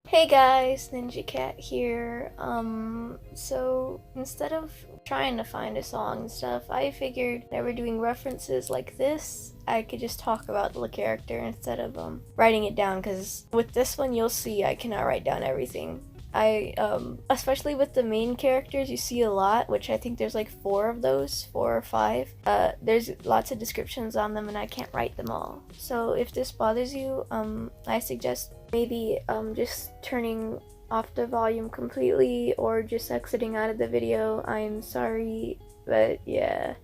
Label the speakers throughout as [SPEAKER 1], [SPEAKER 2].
[SPEAKER 1] Hey guys, Ninja Cat here. So instead of trying to find a song and stuff, I figured that we're doing references like this. I could just talk about the character instead of writing it down, because with this one you'll see I cannot write down everything. Especially with the main characters, you see a lot, which I think there's like four or five. There's lots of descriptions on them and I can't write them all. So if this bothers you, I suggest maybe just turning off the volume completely or just exiting out of the video. I'm sorry, but yeah.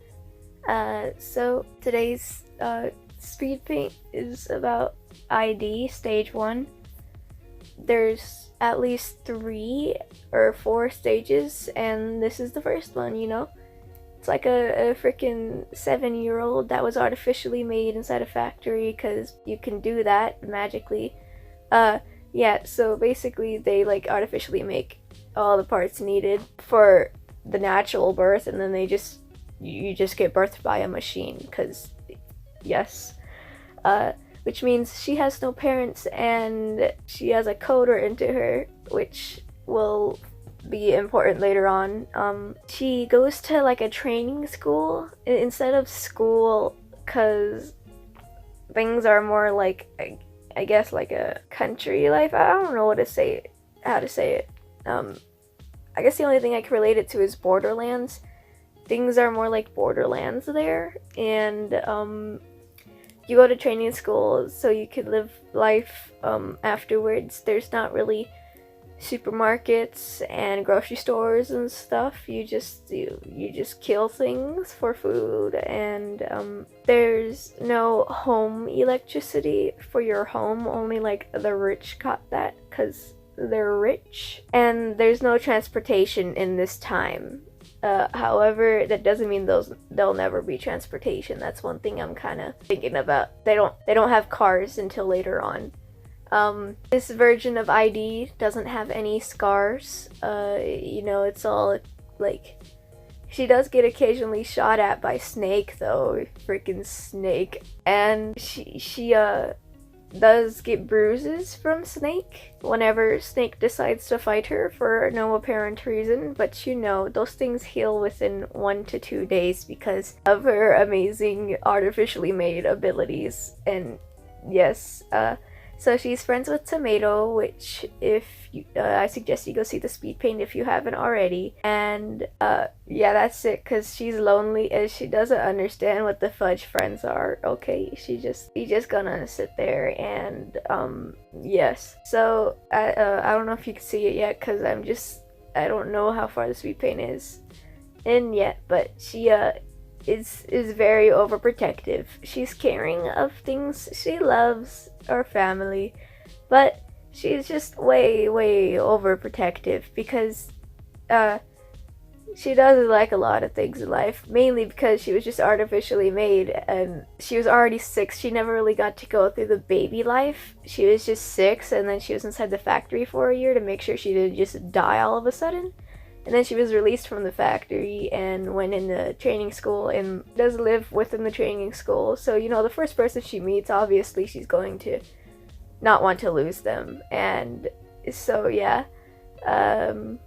[SPEAKER 1] So today's speed paint is about ID stage 1. There's at least 3 or 4 stages, and this is the first one, you know? It's like a freaking 7-year-old that was artificially made inside a factory, because you can do that magically. Yeah, so basically they like artificially make all the parts needed for the natural birth, and then you just get birthed by a machine, because yes. Which means she has no parents and she has a coder into her, which will be important later on. She goes to like a training school instead of school, because things are more like, I guess, like a country life. I don't know how to say it. I guess the only thing I can relate it to is Borderlands. Things are more like Borderlands there, and you go to training school so you could live life afterwards. There's not really supermarkets and grocery stores and stuff. You just kill things for food, and there's no home electricity for your home. Only like the rich got that because they're rich. And there's no transportation in this time. However, that doesn't mean there'll never be transportation. That's one thing I'm kind of thinking about. They don't have cars until later on. This version of ID doesn't have any scars. You know, it's all like, she does get occasionally shot at by Snake though, freaking Snake, and she does get bruises from Snake whenever Snake decides to fight her for no apparent reason, but you know, those things heal within 1 to 2 days because of her amazing artificially made abilities. And yes, so she's friends with Tomato, which I suggest you go see the speed paint if you haven't already. And yeah, that's it, because she's lonely and she doesn't understand what the fudge friends are. Okay, she's just gonna sit there and yes. So I don't know if you can see it yet, because I don't know how far the speed paint is in yet, but she is very overprotective. She's caring of things she loves, or family, but she's just way overprotective, because she doesn't like a lot of things in life, mainly because she was just artificially made and she was already 6. She never really got to go through the baby life. She was just 6, and then she was inside the factory for a year to make sure she didn't just die all of a sudden. And then she was released from the factory and went into training school and does live within the training school. So, you know, the first person she meets, obviously she's going to not want to lose them. And so, yeah,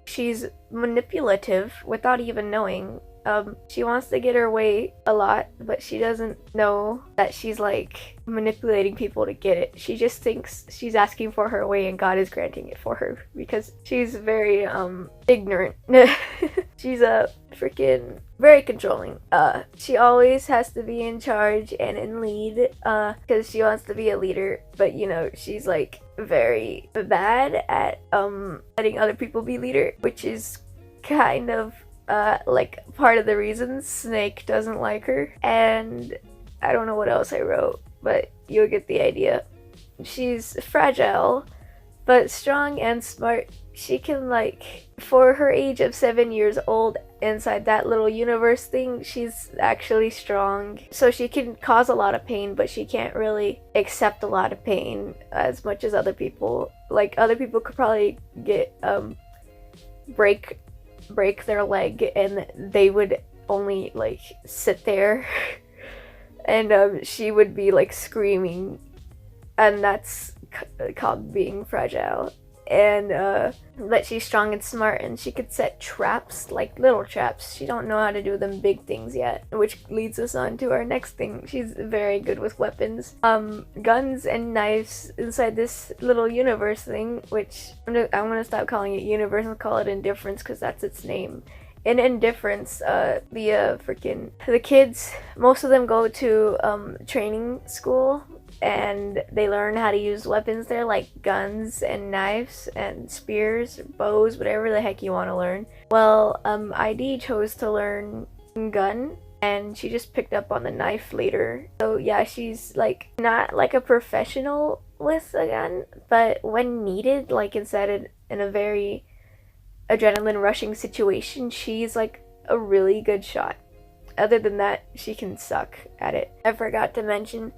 [SPEAKER 1] she's manipulative without even knowing. She wants to get her way a lot, but she doesn't know that she's like manipulating people to get it. She just thinks she's asking for her way and God is granting it for her, because she's very ignorant. She's freaking very controlling. She always has to be in charge and in lead, because she wants to be a leader, but you know, she's like very bad at letting other people be leader, which is kind of like part of the reason Snake doesn't like her. And I don't know what else I wrote, but you'll get the idea. She's fragile, but strong and smart. She can, like, for her age of 7 years old, inside that little universe thing, she's actually strong. So she can cause a lot of pain, but she can't really accept a lot of pain as much as other people. Like, other people could probably get, break their leg and they would only like sit there and she would be like screaming, and that's called being fragile. and but she's strong and smart, and she could set traps, like little traps. She don't know how to do them big things yet, which leads us on to our next thing. She's very good with weapons, guns and knives inside this little universe thing, which I'm gonna stop calling it universe and call it Indifference, because that's its name. In Indifference, the kids, most of them go to training school, and they learn how to use weapons there, like guns and knives and spears, bows, whatever the heck you want to learn. Well, ID chose to learn gun, and she just picked up on the knife later. So yeah, she's like not like a professional with a gun, but when needed, like in a very adrenaline rushing situation, she's like a really good shot. Other than that, she can suck at it. I forgot to mention,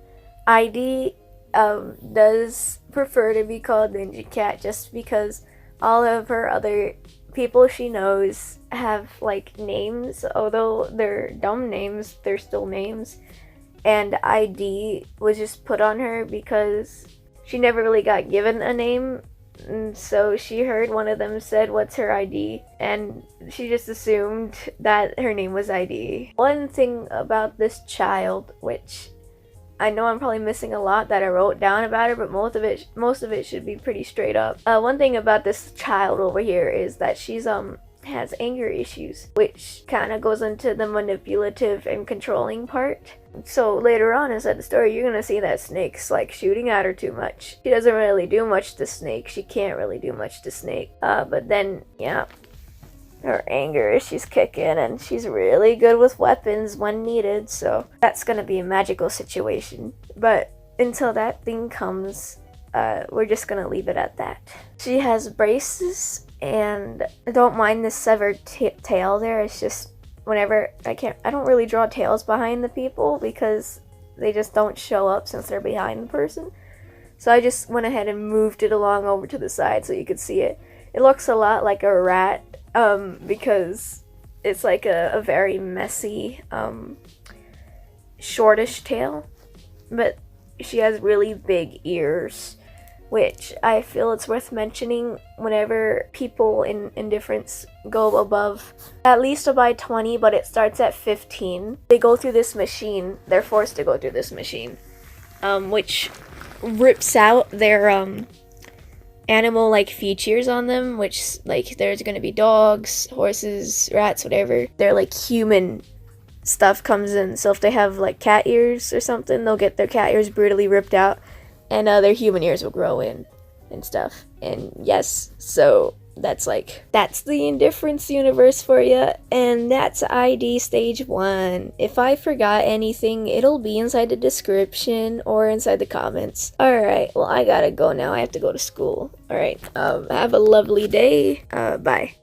[SPEAKER 1] ID does prefer to be called Ninja Cat, just because all of her other people she knows have like names, although they're dumb names, they're still names. And ID was just put on her because she never really got given a name. And so she heard one of them said, "What's her ID?" And she just assumed that her name was ID. One thing about this child, which I know I'm probably missing a lot that I wrote down about her, but most of it should be pretty straight up. One thing about this child over here is that she's has anger issues, which kind of goes into the manipulative and controlling part. So later on inside the story, you're gonna see that Snake's like shooting at her too much. She doesn't really do much to Snake. She can't really do much to Snake. But then, yeah, her anger issues kick in, and she's really good with weapons when needed. So that's gonna be a magical situation. But until that thing comes, we're just gonna leave it at that. She has braces, and I don't mind the severed tail there. It's just whenever I don't really draw tails behind the people because they just don't show up since they're behind the person. So I just went ahead and moved it along over to the side so you could see it. It looks a lot like a rat, because it's like a very messy, shortish tail, but she has really big ears, which I feel it's worth mentioning whenever people in Indifference go above at least about 20, but it starts at 15. They go through this machine. They're forced to go through this machine, which rips out their animal-like features on them, which, like, there's gonna be dogs, horses, rats, whatever. Their, like, human stuff comes in. So if they have, like, cat ears or something, they'll get their cat ears brutally ripped out, and their human ears will grow in and stuff. And yes, so that's the Indifference universe for you, and that's ID stage 1. If I forgot anything, it'll be inside the description or inside the comments. Alright, well, I gotta go now. I have to go to school. Alright, have a lovely day. Bye.